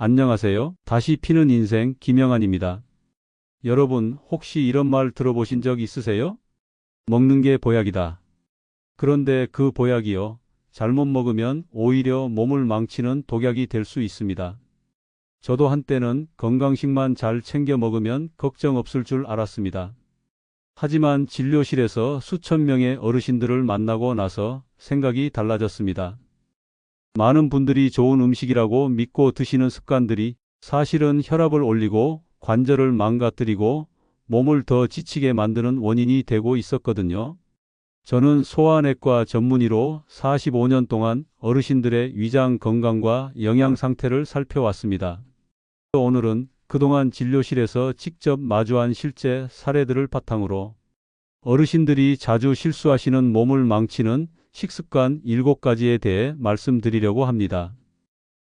안녕하세요. 다시 피는 인생 김영환입니다. 여러분, 혹시 이런 말 들어보신 적 있으세요? 먹는 게 보약이다. 그런데 그 보약이요, 잘못 먹으면 오히려 몸을 망치는 독약이 될 수 있습니다. 저도 한때는 건강식만 잘 챙겨 먹으면 걱정 없을 줄 알았습니다. 하지만 진료실에서 수천 명의 어르신들을 만나고 나서 생각이 달라졌습니다. 많은 분들이 좋은 음식이라고 믿고 드시는 습관들이 사실은 혈압을 올리고 관절을 망가뜨리고 몸을 더 지치게 만드는 원인이 되고 있었거든요. 저는 소아내과 전문의로 45년 동안 어르신들의 위장 건강과 영양 상태를 살펴왔습니다. 오늘은 그동안 진료실에서 직접 마주한 실제 사례들을 바탕으로 어르신들이 자주 실수하시는 몸을 망치는 식습관 7가지에 대해 말씀드리려고 합니다.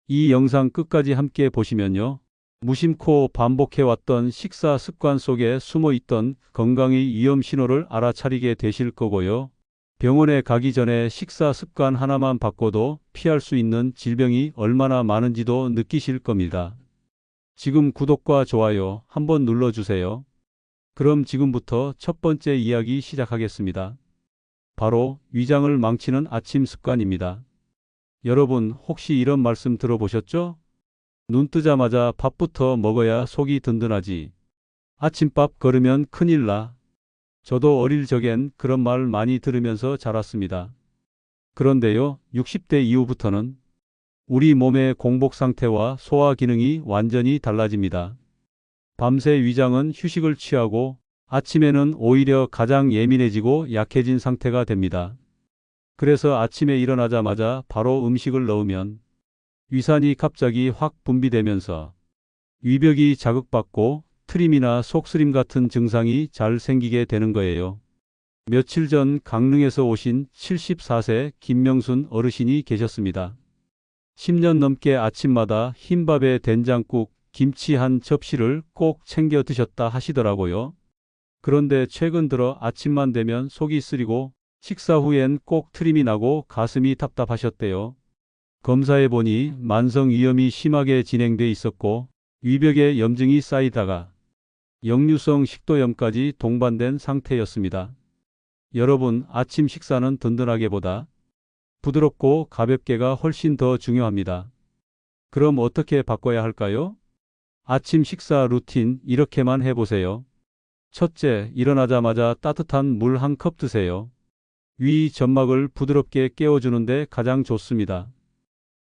이 영상 끝까지 함께 보시면요, 무심코 반복해왔던 식사 습관 속에 숨어있던 건강의 위험 신호를 알아차리게 되실 거고요. 병원에 가기 전에 식사 습관 하나만 바꿔도 피할 수 있는 질병이 얼마나 많은지도 느끼실 겁니다. 지금 구독과 좋아요 한번 눌러주세요. 그럼 지금부터 첫 번째 이야기 시작하겠습니다. 바로 위장을 망치는 아침 습관입니다. 여러분, 혹시 이런 말씀 들어보셨죠? 눈 뜨자마자 밥부터 먹어야 속이 든든하지. 아침밥 거르면 큰일 나. 저도 어릴 적엔 그런 말 많이 들으면서 자랐습니다. 그런데요, 60대 이후부터는 우리 몸의 공복 상태와 소화 기능이 완전히 달라집니다. 밤새 위장은 휴식을 취하고 아침에는 오히려 가장 예민해지고 약해진 상태가 됩니다. 그래서 아침에 일어나자마자 바로 음식을 넣으면 위산이 갑자기 확 분비되면서 위벽이 자극받고 트림이나 속쓰림 같은 증상이 잘 생기게 되는 거예요. 며칠 전 강릉에서 오신 74세 김명순 어르신이 계셨습니다. 10년 넘게 아침마다 흰밥에 된장국, 김치 한 접시를 꼭 챙겨 드셨다 하시더라고요. 그런데 최근 들어 아침만 되면 속이 쓰리고 식사 후엔 꼭 트림이 나고 가슴이 답답하셨대요. 검사해보니 만성위염이 심하게 진행돼 있었고 위벽에 염증이 쌓이다가 역류성 식도염까지 동반된 상태였습니다. 여러분, 아침 식사는 든든하게보다 부드럽고 가볍게가 훨씬 더 중요합니다. 그럼 어떻게 바꿔야 할까요? 아침 식사 루틴 이렇게만 해보세요. 첫째, 일어나자마자 따뜻한 물 한 컵 드세요. 위 점막을 부드럽게 깨워주는데 가장 좋습니다.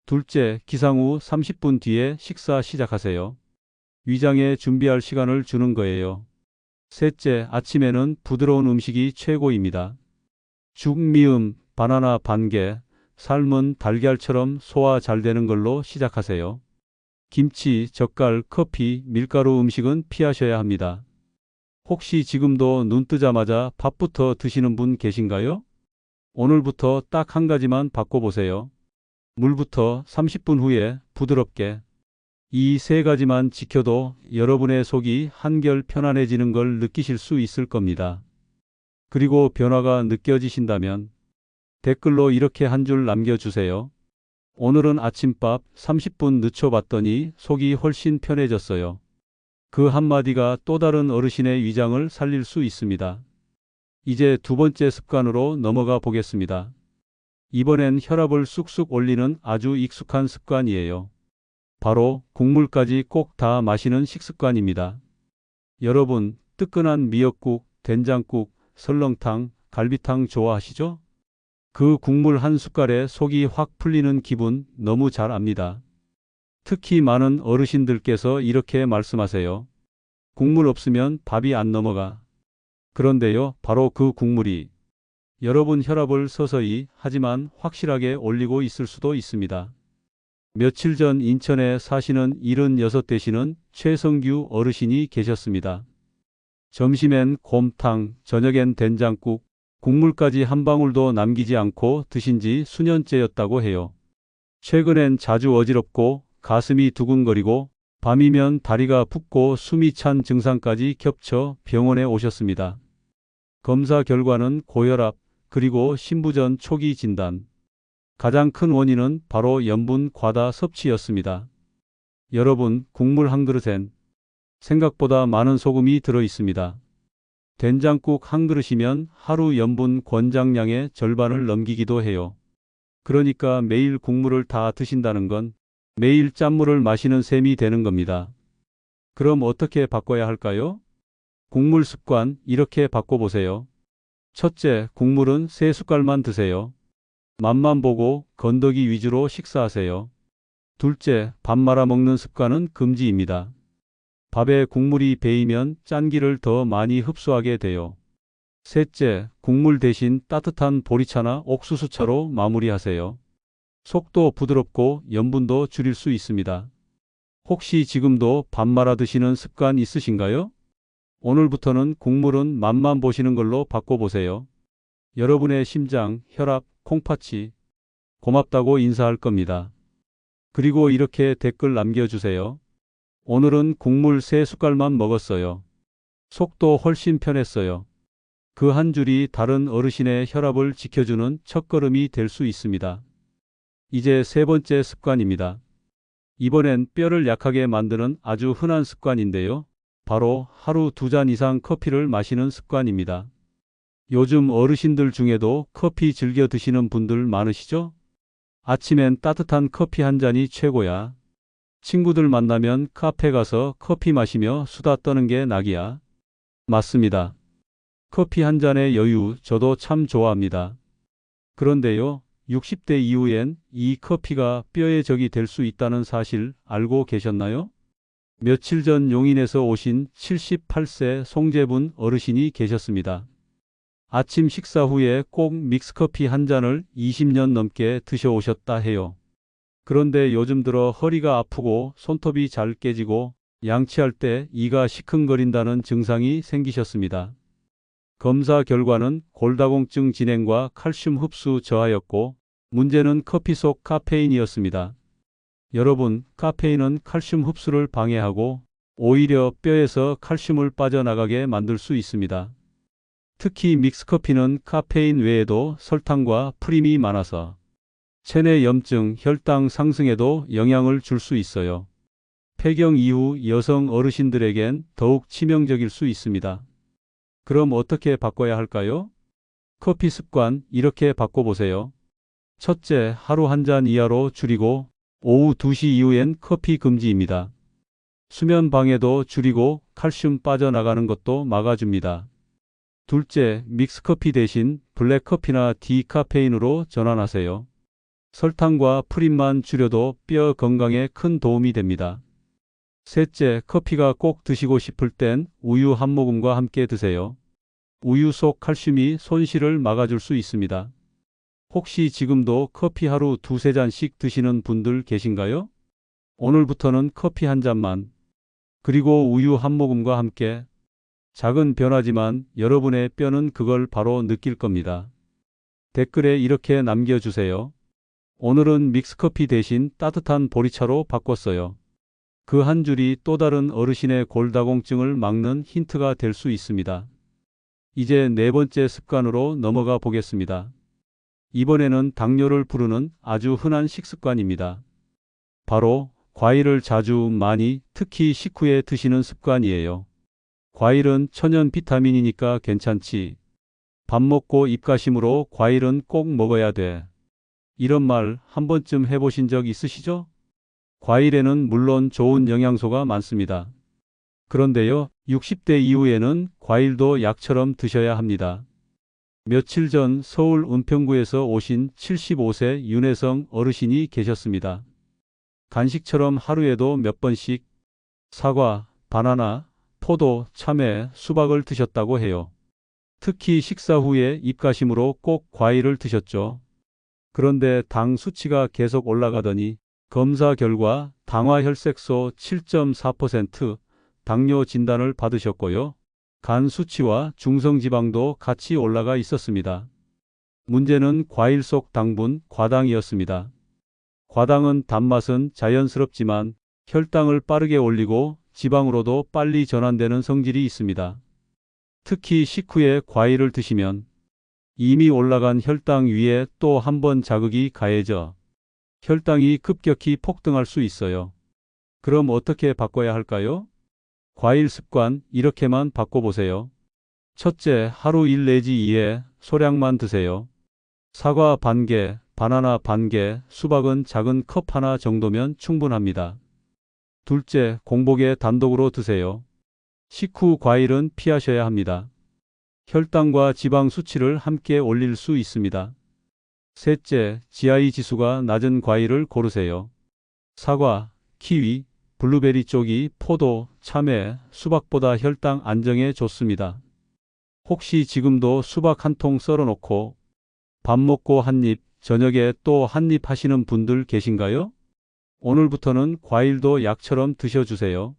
둘째, 기상 후 30분 뒤에 식사 시작하세요. 위장에 준비할 시간을 주는 거예요. 셋째, 아침에는 부드러운 음식이 최고입니다. 죽, 미음, 바나나 반개, 삶은 달걀처럼 소화 잘 되는 걸로 시작하세요. 김치, 젓갈, 커피, 밀가루 음식은 피하셔야 합니다. 혹시 지금도 눈 뜨자마자 밥부터 드시는 분 계신가요? 오늘부터 딱 한 가지만 바꿔보세요. 물부터 30분 후에 부드럽게. 이 세 가지만 지켜도 여러분의 속이 한결 편안해지는 걸 느끼실 수 있을 겁니다. 그리고 변화가 느껴지신다면 댓글로 이렇게 한 줄 남겨주세요. 오늘은 아침밥 30분 늦춰봤더니 속이 훨씬 편해졌어요. 그 한마디가 또 다른 어르신의 위장을 살릴 수 있습니다. 이제 두 번째 습관으로 넘어가 보겠습니다. 이번엔 혈압을 쑥쑥 올리는 아주 익숙한 습관이에요. 바로 국물까지 꼭 다 마시는 식습관입니다. 여러분, 뜨끈한 미역국, 된장국, 설렁탕, 갈비탕 좋아하시죠? 그 국물 한 숟갈에 속이 확 풀리는 기분 너무 잘 압니다. 특히 많은 어르신들께서 이렇게 말씀하세요. 국물 없으면 밥이 안 넘어가. 그런데요, 바로 그 국물이 여러분 혈압을 서서히 하지만 확실하게 올리고 있을 수도 있습니다. 며칠 전 인천에 사시는 76 되시는 최성규 어르신이 계셨습니다. 점심엔 곰탕, 저녁엔 된장국, 국물까지 한 방울도 남기지 않고 드신 지 수년째였다고 해요. 최근엔 자주 어지럽고 가슴이 두근거리고 밤이면 다리가 붓고 숨이 찬 증상까지 겹쳐 병원에 오셨습니다. 검사 결과는 고혈압, 그리고 신부전 초기 진단. 가장 큰 원인은 바로 염분 과다 섭취였습니다. 여러분, 국물 한 그릇엔 생각보다 많은 소금이 들어 있습니다. 된장국 한 그릇이면 하루 염분 권장량의 절반을 넘기기도 해요. 그러니까 매일 국물을 다 드신다는 건 매일 짠물을 마시는 셈이 되는 겁니다. 그럼 어떻게 바꿔야 할까요? 국물 습관 이렇게 바꿔보세요. 첫째, 국물은 3숟갈만 드세요. 맛만 보고 건더기 위주로 식사하세요. 둘째, 밥 말아 먹는 습관은 금지입니다. 밥에 국물이 배이면 짠기를 더 많이 흡수하게 돼요. 셋째, 국물 대신 따뜻한 보리차나 옥수수차로 마무리하세요. 속도 부드럽고 염분도 줄일 수 있습니다. 혹시 지금도 밥 말아 드시는 습관 있으신가요? 오늘부터는 국물은 맛만 보시는 걸로 바꿔보세요. 여러분의 심장, 혈압, 콩팥이 고맙다고 인사할 겁니다. 그리고 이렇게 댓글 남겨주세요. 오늘은 국물 3숟갈만 먹었어요. 속도 훨씬 편했어요. 그 한 줄이 다른 어르신의 혈압을 지켜주는 첫걸음이 될 수 있습니다. 이제 세 번째 습관입니다. 이번엔 뼈를 약하게 만드는 아주 흔한 습관인데요. 바로 하루 2잔 이상 커피를 마시는 습관입니다. 요즘 어르신들 중에도 커피 즐겨 드시는 분들 많으시죠? 아침엔 따뜻한 커피 한 잔이 최고야. 친구들 만나면 카페 가서 커피 마시며 수다 떠는 게 낙이야. 맞습니다. 커피 한 잔의 여유 저도 참 좋아합니다. 그런데요, 60대 이후엔 이 커피가 뼈의 적이 될 수 있다는 사실 알고 계셨나요? 며칠 전 용인에서 오신 78세 송재분 어르신이 계셨습니다. 아침 식사 후에 꼭 믹스커피 한 잔을 20년 넘게 드셔오셨다 해요. 그런데 요즘 들어 허리가 아프고 손톱이 잘 깨지고 양치할 때 이가 시큰거린다는 증상이 생기셨습니다. 검사 결과는 골다공증 진행과 칼슘 흡수 저하였고 문제는 커피 속 카페인이었습니다. 여러분, 카페인은 칼슘 흡수를 방해하고 오히려 뼈에서 칼슘을 빠져나가게 만들 수 있습니다. 특히 믹스커피는 카페인 외에도 설탕과 프림이 많아서 체내 염증, 혈당 상승에도 영향을 줄 수 있어요. 폐경 이후 여성 어르신들에겐 더욱 치명적일 수 있습니다. 그럼 어떻게 바꿔야 할까요? 커피 습관 이렇게 바꿔보세요. 첫째, 하루 한 잔 이하로 줄이고 오후 2시 이후엔 커피 금지입니다. 수면 방해도 줄이고 칼슘 빠져나가는 것도 막아줍니다. 둘째, 믹스커피 대신 블랙커피나 디카페인으로 전환하세요. 설탕과 프림만 줄여도 뼈 건강에 큰 도움이 됩니다. 셋째, 커피가 꼭 드시고 싶을 땐 우유 한 모금과 함께 드세요. 우유 속 칼슘이 손실을 막아줄 수 있습니다. 혹시 지금도 커피 하루 2~3잔씩 드시는 분들 계신가요? 오늘부터는 커피 한 잔만, 그리고 우유 한 모금과 함께. 작은 변화지만 여러분의 뼈는 그걸 바로 느낄 겁니다. 댓글에 이렇게 남겨주세요. 오늘은 믹스커피 대신 따뜻한 보리차로 바꿨어요. 그 한 줄이 또 다른 어르신의 골다공증을 막는 힌트가 될 수 있습니다. 이제 네 번째 습관으로 넘어가 보겠습니다. 이번에는 당뇨를 부르는 아주 흔한 식습관입니다. 바로 과일을 자주 많이, 특히 식후에 드시는 습관이에요. 과일은 천연 비타민이니까 괜찮지. 밥 먹고 입가심으로 과일은 꼭 먹어야 돼. 이런 말 한 번쯤 해보신 적 있으시죠? 과일에는 물론 좋은 영양소가 많습니다. 그런데요, 60대 이후에는 과일도 약처럼 드셔야 합니다. 며칠 전 서울 은평구에서 오신 75세 윤혜성 어르신이 계셨습니다. 간식처럼 하루에도 몇 번씩 사과, 바나나, 포도, 참외, 수박을 드셨다고 해요. 특히 식사 후에 입가심으로 꼭 과일을 드셨죠. 그런데 당 수치가 계속 올라가더니 검사 결과 당화혈색소 7.4%, 당뇨 진단을 받으셨고요. 간 수치와 중성지방도 같이 올라가 있었습니다. 문제는 과일 속 당분, 과당이었습니다. 과당은 단맛은 자연스럽지만 혈당을 빠르게 올리고 지방으로도 빨리 전환되는 성질이 있습니다. 특히 식후에 과일을 드시면 이미 올라간 혈당 위에 또 한 번 자극이 가해져 혈당이 급격히 폭등할 수 있어요. 그럼 어떻게 바꿔야 할까요? 과일 습관 이렇게만 바꿔보세요. 첫째, 하루 1 내지 2회 소량만 드세요. 사과 반 개, 바나나 반 개, 수박은 작은 컵 하나 정도면 충분합니다. 둘째, 공복에 단독으로 드세요. 식후 과일은 피하셔야 합니다. 혈당과 지방 수치를 함께 올릴 수 있습니다. 셋째, GI 지수가 낮은 과일을 고르세요. 사과, 키위, 블루베리 쪽이 포도, 참외, 수박보다 혈당 안정에 좋습니다. 혹시 지금도 수박 한 통 썰어 놓고 밥 먹고 한 입, 저녁에 또 한 입 하시는 분들 계신가요? 오늘부터는 과일도 약처럼 드셔주세요.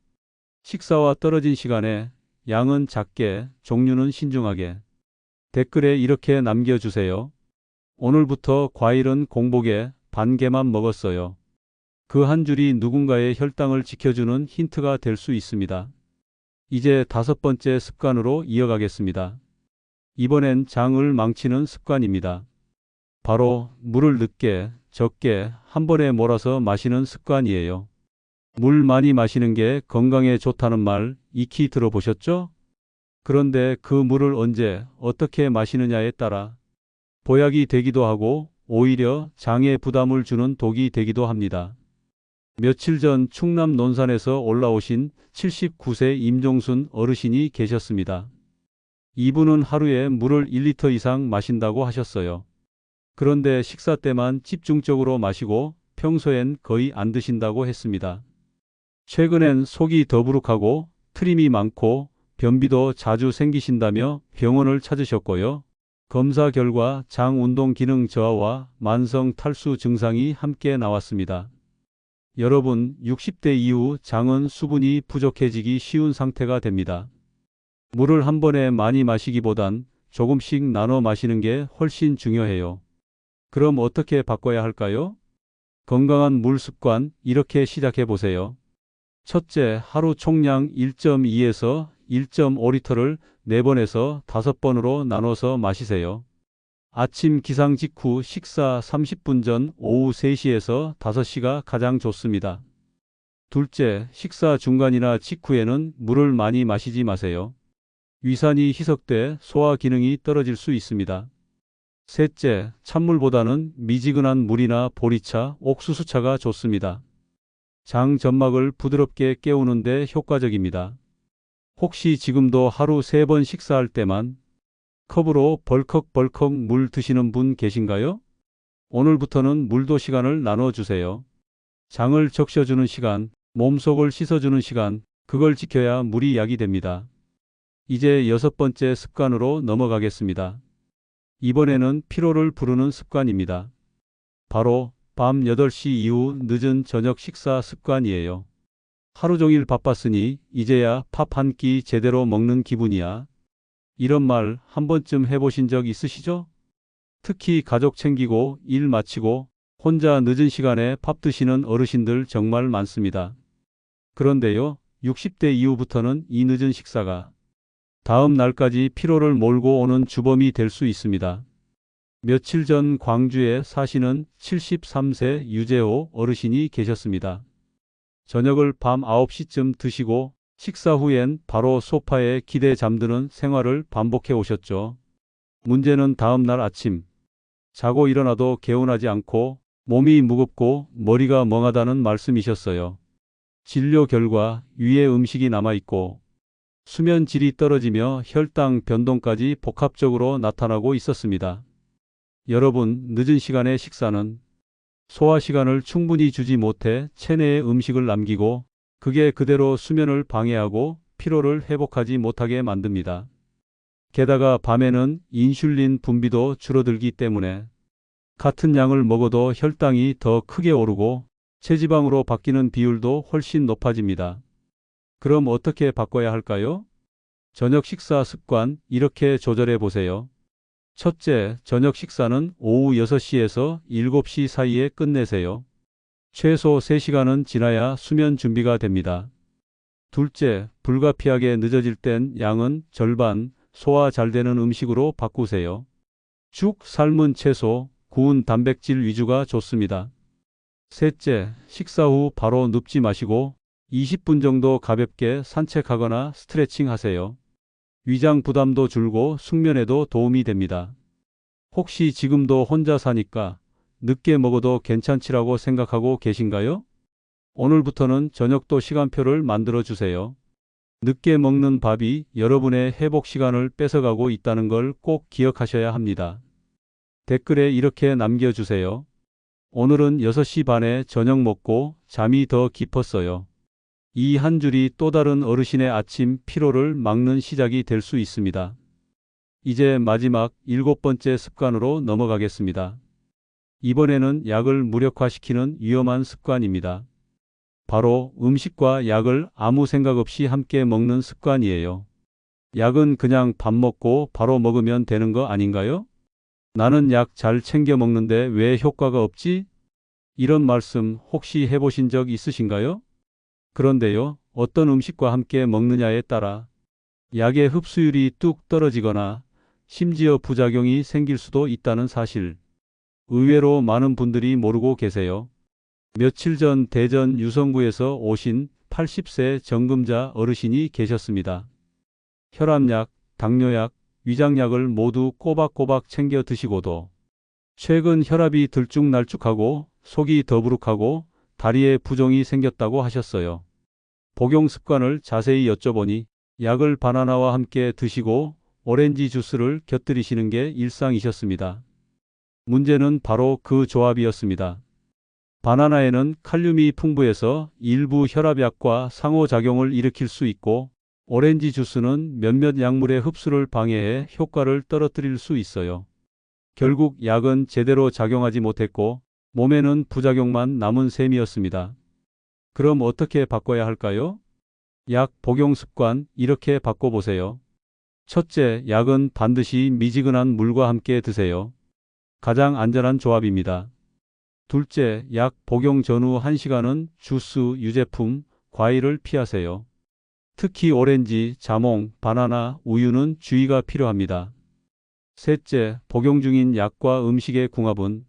식사와 떨어진 시간에 양은 작게, 종류는 신중하게. 댓글에 이렇게 남겨주세요. 오늘부터 과일은 공복에 반 개만 먹었어요. 그 한 줄이 누군가의 혈당을 지켜주는 힌트가 될 수 있습니다. 이제 5번째 습관으로 이어가겠습니다. 이번엔 장을 망치는 습관입니다. 바로 물을 늦게, 적게 한 번에 몰아서 마시는 습관이에요. 물 많이 마시는 게 건강에 좋다는 말 익히 들어보셨죠? 그런데 그 물을 언제, 어떻게 마시느냐에 따라 보약이 되기도 하고 오히려 장에 부담을 주는 독이 되기도 합니다. 며칠 전 충남 논산에서 올라오신 79세 임종순 어르신이 계셨습니다. 이분은 하루에 물을 1리터 이상 마신다고 하셨어요. 그런데 식사 때만 집중적으로 마시고 평소엔 거의 안 드신다고 했습니다. 최근엔 속이 더부룩하고 트림이 많고 변비도 자주 생기신다며 병원을 찾으셨고요. 검사 결과 장 운동 기능 저하와 만성 탈수 증상이 함께 나왔습니다. 여러분, 60대 이후 장은 수분이 부족해지기 쉬운 상태가 됩니다. 물을 한 번에 많이 마시기보단 조금씩 나눠 마시는 게 훨씬 중요해요. 그럼 어떻게 바꿔야 할까요? 건강한 물 습관 이렇게 시작해 보세요. 첫째, 하루 총량 1.2에서 1.5리터를 4번에서 5번으로 나눠서 마시세요. 아침 기상 직후 식사 30분 전 오후 3시에서 5시가 가장 좋습니다. 둘째, 식사 중간이나 직후에는 물을 많이 마시지 마세요. 위산이 희석돼 소화 기능이 떨어질 수 있습니다. 셋째, 찬물보다는 미지근한 물이나 보리차, 옥수수차가 좋습니다. 장 점막을 부드럽게 깨우는 데 효과적입니다. 혹시 지금도 하루 3번 식사할 때만 컵으로 벌컥벌컥 물 드시는 분 계신가요? 오늘부터는 물도 시간을 나눠주세요. 장을 적셔주는 시간, 몸속을 씻어주는 시간, 그걸 지켜야 물이 약이 됩니다. 이제 6번째 습관으로 넘어가겠습니다. 이번에는 피로를 부르는 습관입니다. 바로 밤 8시 이후 늦은 저녁 식사 습관이에요. 하루 종일 바빴으니 이제야 밥 한 끼 제대로 먹는 기분이야. 이런 말 한 번쯤 해보신 적 있으시죠? 특히 가족 챙기고 일 마치고 혼자 늦은 시간에 밥 드시는 어르신들 정말 많습니다. 그런데요, 60대 이후부터는 이 늦은 식사가 다음 날까지 피로를 몰고 오는 주범이 될 수 있습니다. 며칠 전 광주에 사시는 73세 유재호 어르신이 계셨습니다. 저녁을 밤 9시쯤 드시고 식사 후엔 바로 소파에 기대 잠드는 생활을 반복해 오셨죠. 문제는 다음 날 아침 자고 일어나도 개운하지 않고 몸이 무겁고 머리가 멍하다는 말씀이셨어요. 진료 결과 위에 음식이 남아있고 수면 질이 떨어지며 혈당 변동까지 복합적으로 나타나고 있었습니다. 여러분, 늦은 시간의 식사는 소화 시간을 충분히 주지 못해 체내에 음식을 남기고 그게 그대로 수면을 방해하고 피로를 회복하지 못하게 만듭니다. 게다가 밤에는 인슐린 분비도 줄어들기 때문에 같은 양을 먹어도 혈당이 더 크게 오르고 체지방으로 바뀌는 비율도 훨씬 높아집니다. 그럼 어떻게 바꿔야 할까요? 저녁 식사 습관 이렇게 조절해 보세요. 첫째, 저녁 식사는 오후 6시에서 7시 사이에 끝내세요. 최소 3시간은 지나야 수면 준비가 됩니다. 둘째, 불가피하게 늦어질 땐 양은 절반, 소화 잘 되는 음식으로 바꾸세요. 죽, 삶은 채소, 구운 단백질 위주가 좋습니다. 셋째, 식사 후 바로 눕지 마시고 20분 정도 가볍게 산책하거나 스트레칭 하세요. 위장 부담도 줄고 숙면에도 도움이 됩니다. 혹시 지금도 혼자 사니까 늦게 먹어도 괜찮지라고 생각하고 계신가요? 오늘부터는 저녁도 시간표를 만들어 주세요. 늦게 먹는 밥이 여러분의 회복 시간을 뺏어가고 있다는 걸 꼭 기억하셔야 합니다. 댓글에 이렇게 남겨주세요. 오늘은 6시 반에 저녁 먹고 잠이 더 깊었어요. 이 한 줄이 또 다른 어르신의 아침 피로를 막는 시작이 될 수 있습니다. 이제 마지막 7번째 습관으로 넘어가겠습니다. 이번에는 약을 무력화시키는 위험한 습관입니다. 바로 음식과 약을 아무 생각 없이 함께 먹는 습관이에요. 약은 그냥 밥 먹고 바로 먹으면 되는 거 아닌가요? 나는 약 잘 챙겨 먹는데 왜 효과가 없지? 이런 말씀 혹시 해보신 적 있으신가요? 그런데요, 어떤 음식과 함께 먹느냐에 따라 약의 흡수율이 뚝 떨어지거나 심지어 부작용이 생길 수도 있다는 사실, 의외로 많은 분들이 모르고 계세요. 며칠 전 대전 유성구에서 오신 80세 정금자 어르신이 계셨습니다. 혈압약, 당뇨약, 위장약을 모두 꼬박꼬박 챙겨 드시고도 최근 혈압이 들쭉날쭉하고 속이 더부룩하고 다리에 부종이 생겼다고 하셨어요. 복용 습관을 자세히 여쭤보니 약을 바나나와 함께 드시고 오렌지 주스를 곁들이시는 게 일상이셨습니다. 문제는 바로 그 조합이었습니다. 바나나에는 칼륨이 풍부해서 일부 혈압약과 상호작용을 일으킬 수 있고, 오렌지 주스는 몇몇 약물의 흡수를 방해해 효과를 떨어뜨릴 수 있어요. 결국 약은 제대로 작용하지 못했고 몸에는 부작용만 남은 셈이었습니다. 그럼 어떻게 바꿔야 할까요? 약 복용 습관 이렇게 바꿔보세요. 첫째, 약은 반드시 미지근한 물과 함께 드세요. 가장 안전한 조합입니다. 둘째, 약 복용 전후 1시간은 주스, 유제품, 과일을 피하세요. 특히 오렌지, 자몽, 바나나, 우유는 주의가 필요합니다. 셋째, 복용 중인 약과 음식의 궁합은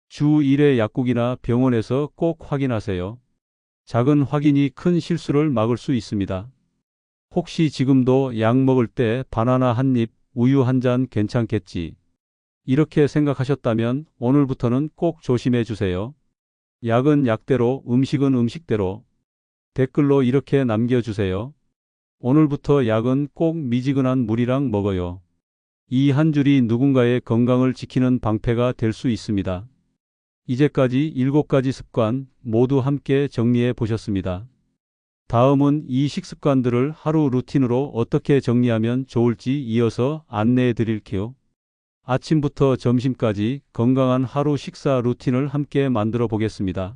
주 1회 약국이나 병원에서 꼭 확인하세요. 작은 확인이 큰 실수를 막을 수 있습니다. 혹시 지금도 약 먹을 때 바나나 한 입, 우유 한 잔 괜찮겠지? 이렇게 생각하셨다면 오늘부터는 꼭 조심해 주세요. 약은 약대로, 음식은 음식대로. 댓글로 이렇게 남겨주세요. 오늘부터 약은 꼭 미지근한 물이랑 먹어요. 이 한 줄이 누군가의 건강을 지키는 방패가 될 수 있습니다. 이제까지 7가지 습관 모두 함께 정리해 보셨습니다. 다음은 이 식습관들을 하루 루틴으로 어떻게 정리하면 좋을지 이어서 안내해 드릴게요. 아침부터 점심까지 건강한 하루 식사 루틴을 함께 만들어 보겠습니다.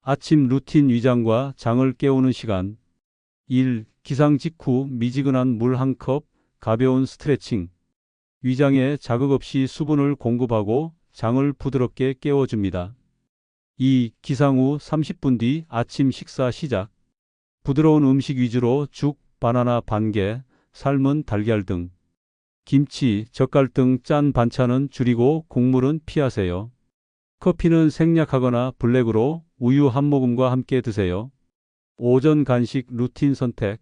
아침 루틴 위장과 장을 깨우는 시간. 1. 기상 직후 미지근한 물 한 컵, 가벼운 스트레칭. 위장에 자극 없이 수분을 공급하고 장을 부드럽게 깨워줍니다. 2. 기상 후 30분 뒤 아침 식사 시작. 부드러운 음식 위주로 죽, 바나나 반 개, 삶은 달걀 등, 김치, 젓갈 등 짠 반찬은 줄이고 국물은 피하세요. 커피는 생략하거나 블랙으로 우유 한 모금과 함께 드세요. 오전 간식 루틴 선택.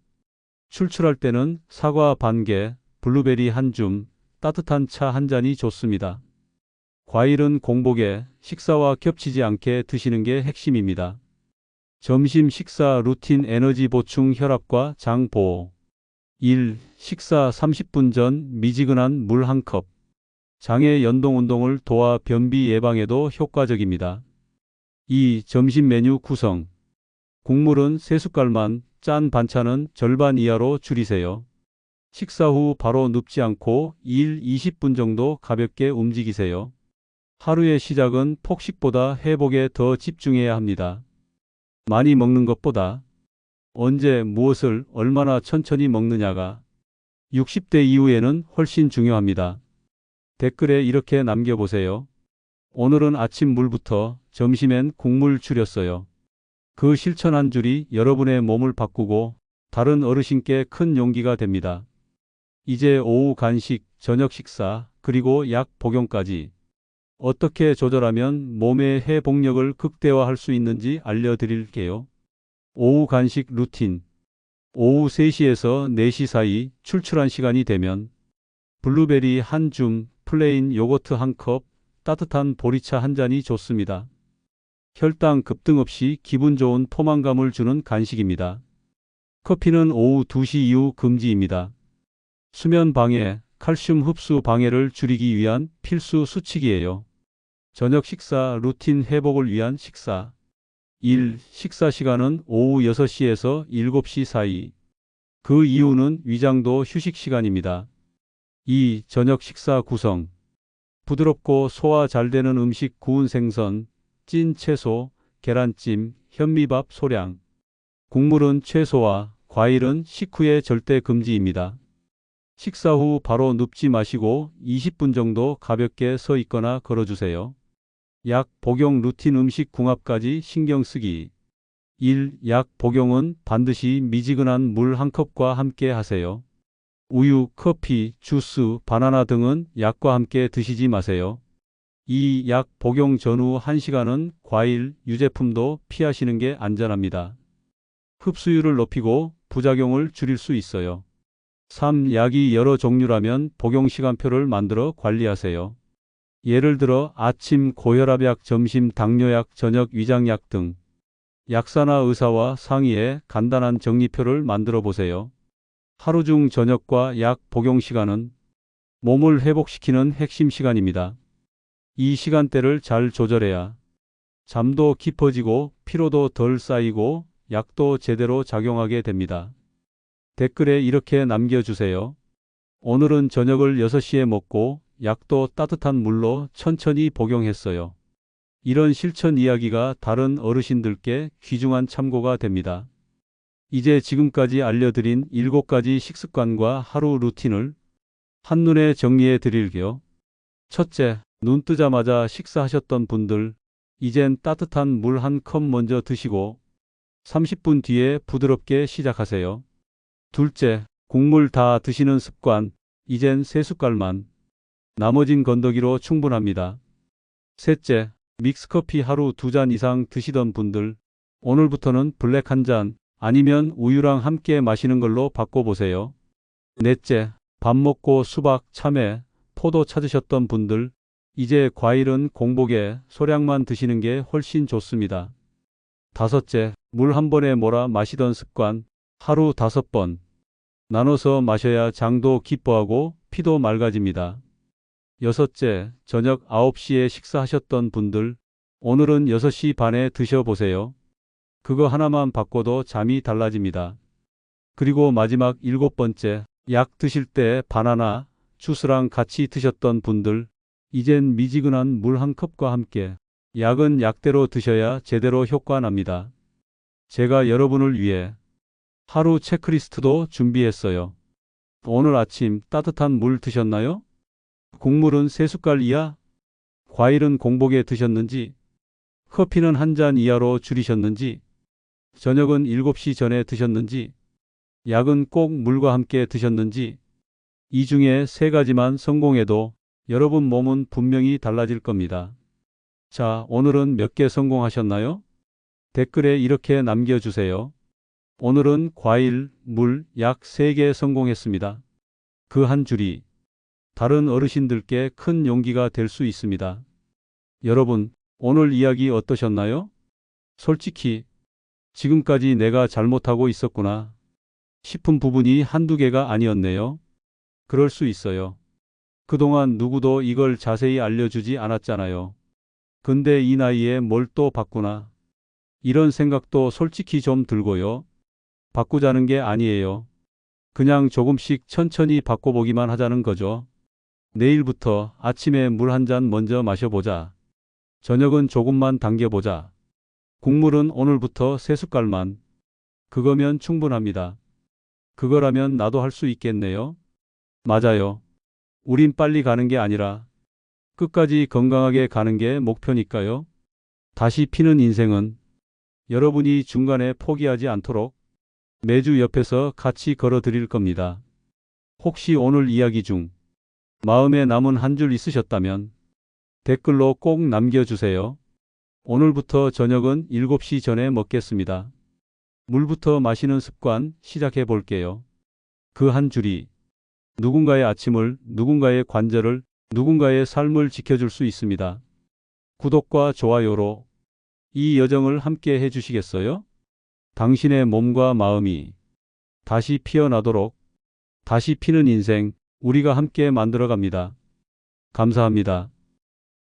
출출할 때는 사과 반 개, 블루베리 한 줌, 따뜻한 차 한 잔이 좋습니다. 과일은 공복에 식사와 겹치지 않게 드시는 게 핵심입니다. 점심 식사 루틴 에너지 보충 혈압과 장 보호. 1. 식사 30분 전 미지근한 물 한 컵. 장의 연동 운동을 도와 변비 예방에도 효과적입니다. 2. 점심 메뉴 구성. 국물은 3숟갈만, 짠 반찬은 절반 이하로 줄이세요. 식사 후 바로 눕지 않고 20분 정도 가볍게 움직이세요. 하루의 시작은 폭식보다 회복에 더 집중해야 합니다. 많이 먹는 것보다 언제 무엇을 얼마나 천천히 먹느냐가 60대 이후에는 훨씬 중요합니다. 댓글에 이렇게 남겨보세요. 오늘은 아침 물부터 점심엔 국물 줄였어요. 그 실천 한 줄이 여러분의 몸을 바꾸고 다른 어르신께 큰 용기가 됩니다. 이제 오후 간식, 저녁 식사, 그리고 약 복용까지 어떻게 조절하면 몸의 회복력을 극대화할 수 있는지 알려드릴게요. 오후 간식 루틴. 오후 3시에서 4시 사이 출출한 시간이 되면 블루베리 한 줌, 플레인 요거트 한 컵, 따뜻한 보리차 한 잔이 좋습니다. 혈당 급등 없이 기분 좋은 포만감을 주는 간식입니다. 커피는 오후 2시 이후 금지입니다. 수면 방해, 칼슘 흡수 방해를 줄이기 위한 필수 수칙이에요. 저녁 식사 루틴 회복을 위한 식사. 1. 식사 시간은 오후 6시에서 7시 사이. 그 이후는 위장도 휴식 시간입니다. 2. 저녁 식사 구성. 부드럽고 소화 잘 되는 음식 구운 생선, 찐 채소, 계란찜, 현미밥 소량. 국물은 최소화, 과일은 식후에 절대 금지입니다. 식사 후 바로 눕지 마시고 20분 정도 가볍게 서 있거나 걸어주세요. 약 복용 루틴 음식 궁합까지 신경 쓰기. 1. 약 복용은 반드시 미지근한 물 한 컵과 함께 하세요. 우유, 커피, 주스, 바나나 등은 약과 함께 드시지 마세요. 2. 약 복용 전후 1시간은 과일, 유제품도 피하시는 게 안전합니다. 흡수율을 높이고 부작용을 줄일 수 있어요. 3. 약이 여러 종류라면 복용 시간표를 만들어 관리하세요. 예를 들어 아침 고혈압약, 점심 당뇨약, 저녁 위장약 등. 약사나 의사와 상의해 간단한 정리표를 만들어 보세요. 하루 중 저녁과 약 복용 시간은 몸을 회복시키는 핵심 시간입니다. 이 시간대를 잘 조절해야 잠도 깊어지고 피로도 덜 쌓이고 약도 제대로 작용하게 됩니다. 댓글에 이렇게 남겨주세요. 오늘은 저녁을 6시에 먹고 약도 따뜻한 물로 천천히 복용했어요. 이런 실천 이야기가 다른 어르신들께 귀중한 참고가 됩니다. 이제 지금까지 알려드린 7가지 식습관과 하루 루틴을 한눈에 정리해 드릴게요. 첫째, 눈 뜨자마자 식사하셨던 분들, 이젠 따뜻한 물 한 컵 먼저 드시고 30분 뒤에 부드럽게 시작하세요. 둘째, 국물 다 드시는 습관, 이젠 3숟갈만. 나머진 건더기로 충분합니다. 셋째, 믹스커피 하루 2잔 이상 드시던 분들, 오늘부터는 블랙 한 잔, 아니면 우유랑 함께 마시는 걸로 바꿔보세요. 넷째, 밥 먹고 수박, 참외, 포도 찾으셨던 분들, 이제 과일은 공복에 소량만 드시는 게 훨씬 좋습니다. 다섯째, 물 한 번에 몰아 마시던 습관, 하루 5번. 나눠서 마셔야 장도 기뻐하고 피도 맑아집니다. 여섯째, 저녁 9시에 식사하셨던 분들, 오늘은 6시 반에 드셔보세요. 그거 하나만 바꿔도 잠이 달라집니다. 그리고 마지막 7번째, 약 드실 때 바나나, 주스랑 같이 드셨던 분들, 이젠 미지근한 물 한 컵과 함께. 약은 약대로 드셔야 제대로 효과 납니다. 제가 여러분을 위해 하루 체크리스트도 준비했어요. 오늘 아침 따뜻한 물 드셨나요? 국물은 3숟갈 이하? 과일은 공복에 드셨는지? 커피는 한 잔 이하로 줄이셨는지? 저녁은 7시 전에 드셨는지? 약은 꼭 물과 함께 드셨는지? 이 중에 3가지만 성공해도 여러분 몸은 분명히 달라질 겁니다. 자, 오늘은 몇 개 성공하셨나요? 댓글에 이렇게 남겨주세요. 오늘은 과일, 물, 약 3개 성공했습니다. 그 한 줄이 다른 어르신들께 큰 용기가 될 수 있습니다. 여러분, 오늘 이야기 어떠셨나요? 솔직히 지금까지 내가 잘못하고 있었구나 싶은 부분이 한두 개가 아니었네요. 그럴 수 있어요. 그동안 누구도 이걸 자세히 알려주지 않았잖아요. 근데 이 나이에 뭘 또 바꾸나? 이런 생각도 솔직히 좀 들고요. 바꾸자는 게 아니에요. 그냥 조금씩 천천히 바꿔보기만 하자는 거죠. 내일부터 아침에 물 한 잔 먼저 마셔보자. 저녁은 조금만 당겨보자. 국물은 오늘부터 3숟갈만. 그거면 충분합니다. 그거라면 나도 할 수 있겠네요. 맞아요. 우린 빨리 가는 게 아니라 끝까지 건강하게 가는 게 목표니까요. 다시 피는 인생은 여러분이 중간에 포기하지 않도록 매주 옆에서 같이 걸어 드릴 겁니다. 혹시 오늘 이야기 중 마음에 남은 한 줄 있으셨다면 댓글로 꼭 남겨주세요. 오늘부터 저녁은 7시 전에 먹겠습니다. 물부터 마시는 습관 시작해 볼게요. 그 한 줄이 누군가의 아침을, 누군가의 관절을, 누군가의 삶을 지켜줄 수 있습니다. 구독과 좋아요로 이 여정을 함께 해주시겠어요? 당신의 몸과 마음이 다시 피어나도록 다시 피는 인생 우리가 함께 만들어 갑니다. 감사합니다.